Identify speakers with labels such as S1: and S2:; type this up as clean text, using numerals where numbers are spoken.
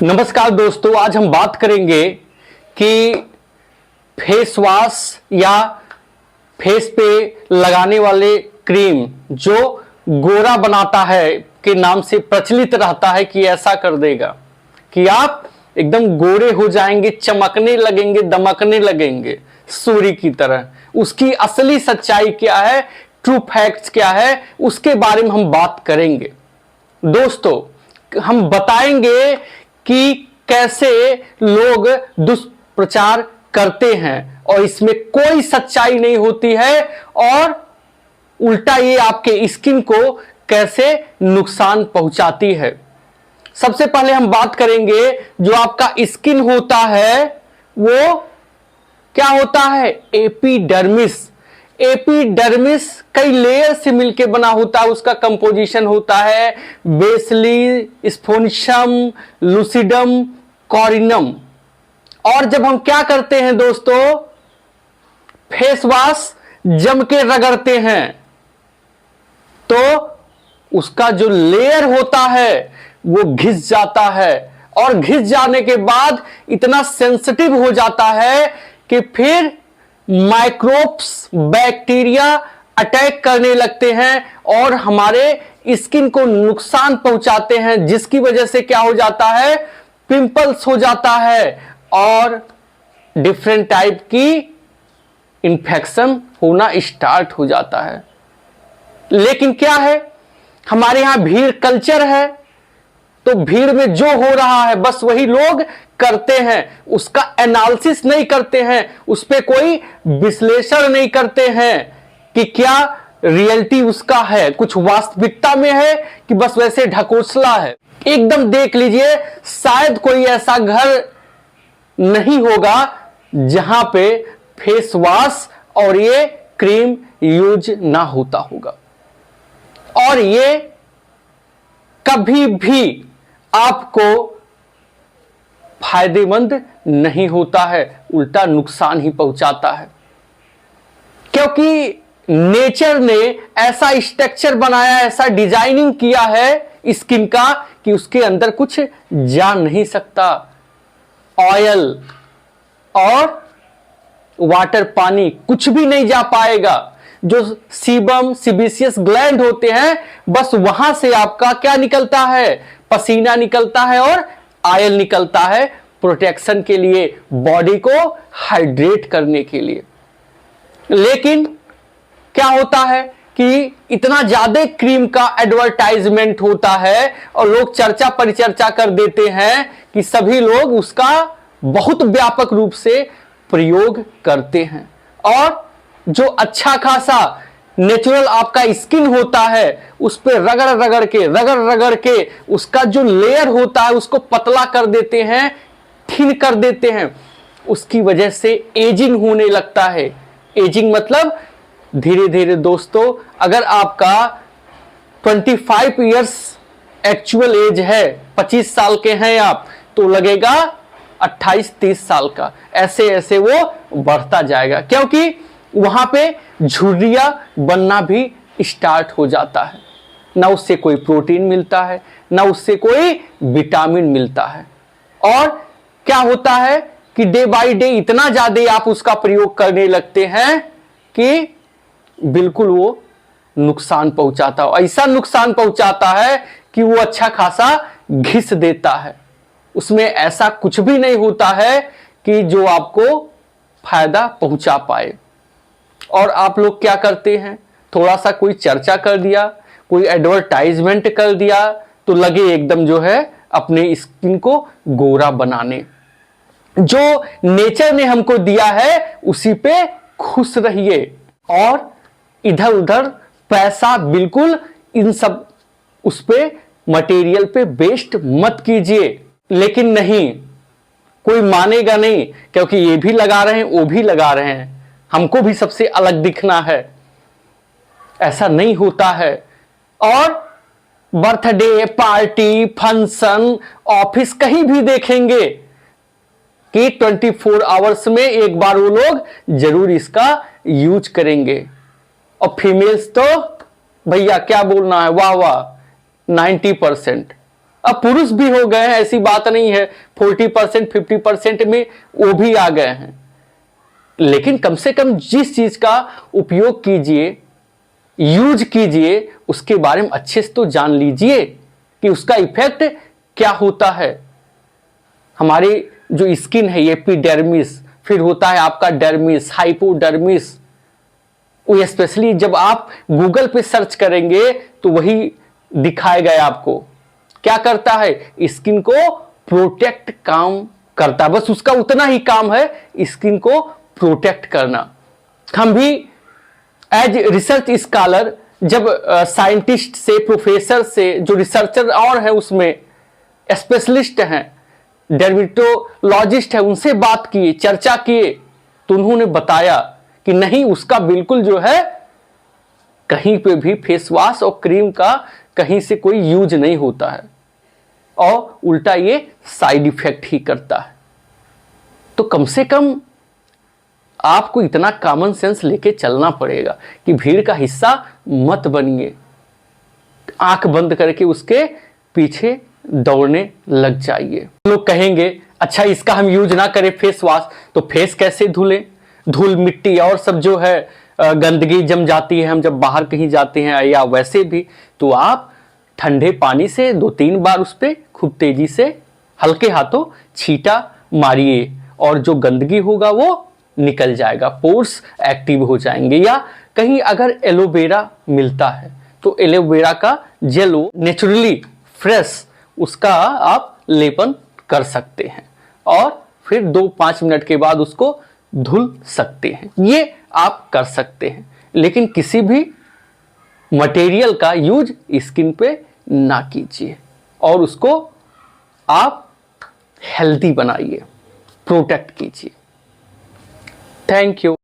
S1: नमस्कार दोस्तों, आज हम बात करेंगे कि फेस वॉश या फेस पे लगाने वाले क्रीम जो गोरा बनाता है के नाम से प्रचलित रहता है कि ऐसा कर देगा कि आप एकदम गोरे हो जाएंगे, चमकने लगेंगे, दमकने लगेंगे सूर्य की तरह। उसकी असली सच्चाई क्या है, ट्रू फैक्ट्स क्या है, उसके बारे में हम बात करेंगे। दोस्तों, हम बताएंगे कि कैसे लोग दुष्प्रचार करते हैं और इसमें कोई सच्चाई नहीं होती है और उल्टा ये आपके स्किन को कैसे नुकसान पहुंचाती है। सबसे पहले हम बात करेंगे जो आपका स्किन होता है वो क्या होता है, एपिडर्मिस। एपिडर्मिस कई लेयर से मिलकर बना होता है। उसका कंपोजिशन होता है बेसली, स्फोनिशम, लूसिडम, कॉरिनम। और जब हम क्या करते हैं दोस्तों, फेस वॉश जम के रगड़ते हैं तो उसका जो लेयर होता है वो घिस जाता है और घिस जाने के बाद इतना सेंसिटिव हो जाता है कि फिर माइक्रोब्स, बैक्टीरिया अटैक करने लगते हैं और हमारे स्किन को नुकसान पहुंचाते हैं, जिसकी वजह से क्या हो जाता है, पिंपल्स हो जाता है और डिफरेंट टाइप की इंफेक्शन होना स्टार्ट हो जाता है। लेकिन क्या है, हमारे यहां भीड़ कल्चर है, तो भीड़ में जो हो रहा है बस वही लोग करते हैं, उसका एनालिसिस नहीं करते हैं, उस पर कोई विश्लेषण नहीं करते हैं कि क्या रियलिटी उसका है, कुछ वास्तविकता में है कि बस वैसे ढकोसला है। एकदम देख लीजिए, शायद कोई ऐसा घर नहीं होगा जहां पे फेस वॉश और ये क्रीम यूज ना होता होगा। और ये कभी भी आपको फायदेमंद नहीं होता है, उल्टा नुकसान ही पहुंचाता है, क्योंकि नेचर ने ऐसा स्ट्रक्चर बनाया, ऐसा डिजाइनिंग किया है स्किन का कि उसके अंदर कुछ जा नहीं सकता। ऑयल और वाटर, पानी कुछ भी नहीं जा पाएगा। जो सीबम, सिबिसियस ग्लैंड होते हैं, बस वहां से आपका क्या निकलता है, पसीना निकलता है और ऑयल निकलता है, प्रोटेक्शन के लिए, बॉडी को हाइड्रेट करने के लिए। लेकिन क्या होता है कि इतना ज्यादा क्रीम का एडवर्टाइजमेंट होता है और लोग चर्चा परिचर्चा कर देते हैं कि सभी लोग उसका बहुत व्यापक रूप से प्रयोग करते हैं। और जो अच्छा खासा नेचुरल आपका स्किन होता है उस पर रगड़ रगड़ के उसका जो लेयर होता है उसको पतला कर देते हैं, थिन कर देते हैं। उसकी वजह से एजिंग होने लगता है। एजिंग मतलब धीरे धीरे दोस्तों, अगर आपका 25 इयर्स एक्चुअल एज है, 25 साल के हैं आप, तो लगेगा 28-30 साल का। ऐसे ऐसे वो बढ़ता जाएगा, क्योंकि वहां पे झुर्रियां बनना भी स्टार्ट हो जाता है। ना उससे कोई प्रोटीन मिलता है, ना उससे कोई विटामिन मिलता है। और क्या होता है कि डे बाय डे इतना ज्यादा आप उसका प्रयोग करने लगते हैं कि बिल्कुल वो नुकसान पहुंचाता है। ऐसा नुकसान पहुंचाता है कि वो अच्छा खासा घिस देता है। उसमें ऐसा कुछ भी नहीं होता है कि जो आपको फायदा पहुंचा पाए। और आप लोग क्या करते हैं, थोड़ा सा कोई चर्चा कर दिया, कोई एडवर्टाइजमेंट कर दिया, तो लगे एकदम जो है अपने स्किन को गोरा बनाने। जो नेचर ने हमको दिया है उसी पे खुश रहिए और इधर उधर पैसा बिल्कुल इन सब उस पे मटेरियल पे वेस्ट मत कीजिए। लेकिन नहीं, कोई मानेगा नहीं, क्योंकि ये भी लगा रहे हैं, वो भी लगा रहे हैं, हमको भी सबसे अलग दिखना है। ऐसा नहीं होता है। और बर्थडे पार्टी, फंक्शन, ऑफिस कहीं भी देखेंगे कि 24 आवर्स में एक बार वो लोग जरूर इसका यूज करेंगे। और फीमेल्स तो भैया क्या बोलना है, वाह वाह 90%। अब पुरुष भी हो गए हैं, ऐसी बात नहीं है, 40% 50% में वो भी आ गए हैं। लेकिन कम से कम जिस चीज का उपयोग कीजिए, यूज कीजिए, उसके बारे में अच्छे से तो जान लीजिए कि उसका इफेक्ट क्या होता है। हमारी जो स्किन है, एपिडर्मिस, फिर होता है आपका डर्मिस, हाइपोडर्मिस। वो स्पेशली जब आप गूगल पे सर्च करेंगे तो वही दिखाएगा आपको। क्या करता है? स्किन को प्रोटेक्ट काम करता है, बस उसका उतना ही काम है, स्किन को प्रोटेक्ट करना। हम भी एज रिसर्च स्कॉलर जब साइंटिस्ट से, प्रोफेसर से, जो रिसर्चर और है उसमें स्पेशलिस्ट हैं, डर्मेटोलॉजिस्ट है, उनसे बात किए, चर्चा किए, तो उन्होंने बताया कि नहीं, उसका बिल्कुल जो है कहीं पे भी फेस वॉश और क्रीम का कहीं से कोई यूज नहीं होता है, और उल्टा ये साइड इफेक्ट ही करता है। तो कम से कम आपको इतना कॉमन सेंस लेके चलना पड़ेगा कि भीड़ का हिस्सा मत बनिए, आंख बंद करके उसके पीछे दौड़ने लग जाइए। लोग कहेंगे अच्छा इसका हम यूज ना करें फेस वॉश, तो फेस कैसे धुलें? धूल मिट्टी और सब जो है गंदगी जम जाती है हम जब बाहर कहीं जाते हैं, या वैसे भी, तो आप ठंडे पानी से 2-3 बार उस पर खूब तेजी से हल्के हाथों छींटा मारिए, और जो गंदगी होगा वो निकल जाएगा, पोर्स एक्टिव हो जाएंगे। या कहीं अगर एलोवेरा मिलता है तो एलोवेरा का जेल नेचुरली फ्रेश, उसका आप लेपन कर सकते हैं, और फिर 2-5 मिनट के बाद उसको धुल सकते हैं। ये आप कर सकते हैं, लेकिन किसी भी मटेरियल का यूज स्किन पे ना कीजिए, और उसको आप हेल्दी बनाइए, प्रोटेक्ट कीजिए। Thank you.